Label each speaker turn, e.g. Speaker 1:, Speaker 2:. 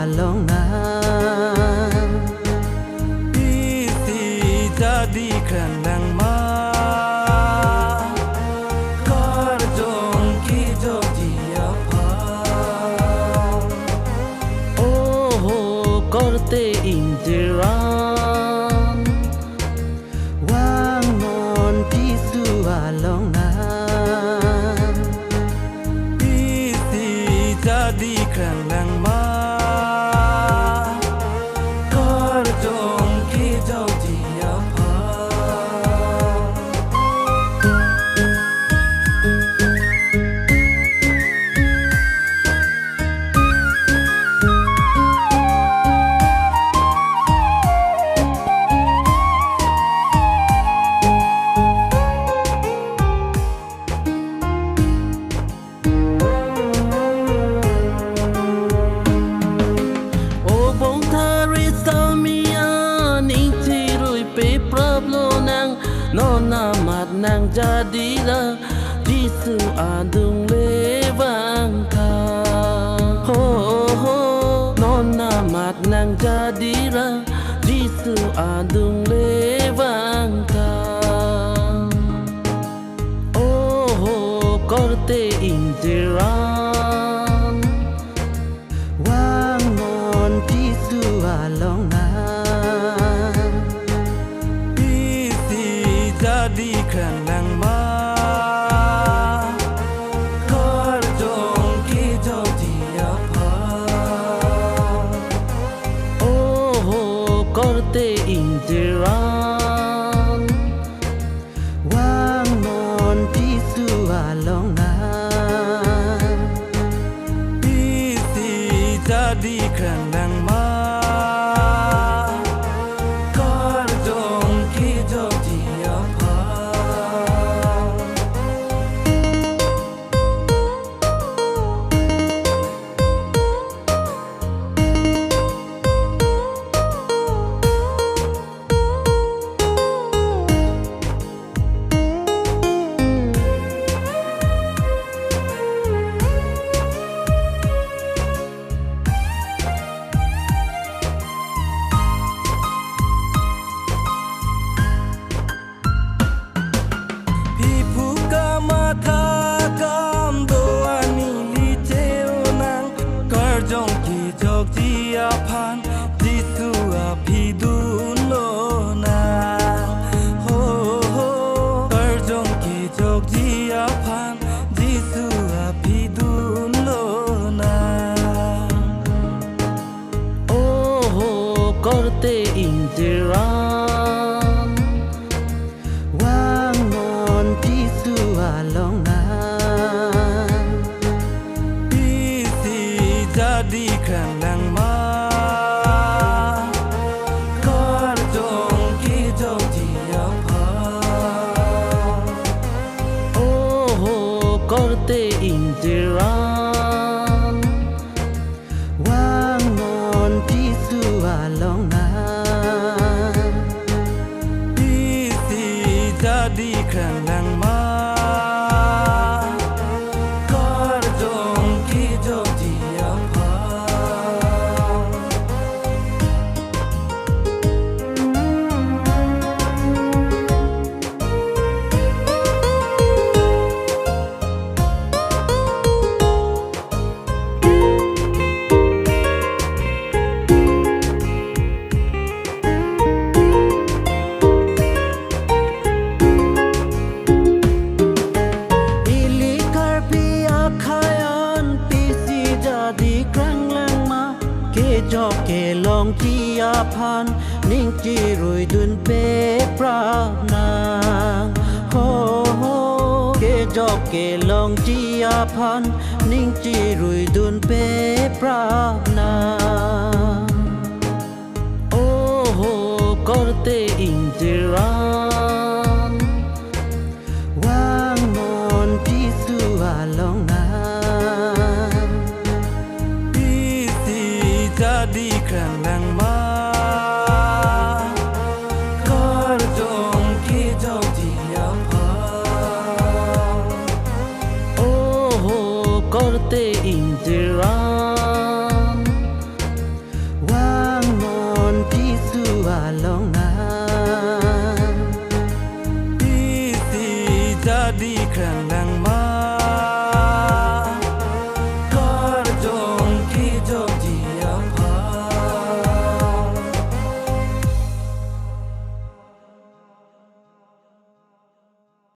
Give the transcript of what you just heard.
Speaker 1: along na
Speaker 2: isi jadi kandang ma kar jong ki jong dia pa
Speaker 1: oh korte injiran wang non tisu along na
Speaker 2: isi jadi kandang ma kar jong ki jong dia pa
Speaker 1: nona mat nang jadilah Jisu adung lewang ka ho ho nona mat nang jadilah Jisu adung lewang ka oh ho korte injiran wang non Jisu along na
Speaker 2: jadi kandang ma kar jong ki jong dia pa
Speaker 1: oh korte injiran wang non Jisu along na
Speaker 2: isi jadi kandang ma kar jong ki jong dia pa pan Jisu apidun lo na ho ho karjong ki jog dia pan Jisu apidun lo na
Speaker 1: oh ho korte injiran wang non Jisu along na
Speaker 2: isi jadi kandang ma
Speaker 1: korte injiran wang non Jisu along na
Speaker 2: isi jadi kandang ma kar jong ki jong dia pa
Speaker 1: ke long chia pan ning chi rui dun pe pra nang ho ho ke jok ke long chia pan ning chi rui dun pe pra nang oh ho korte injiran wang non Jisu along na
Speaker 2: jadi kandang ma kar jong ki jong dia pa
Speaker 1: oh korte injiran
Speaker 2: di kran dang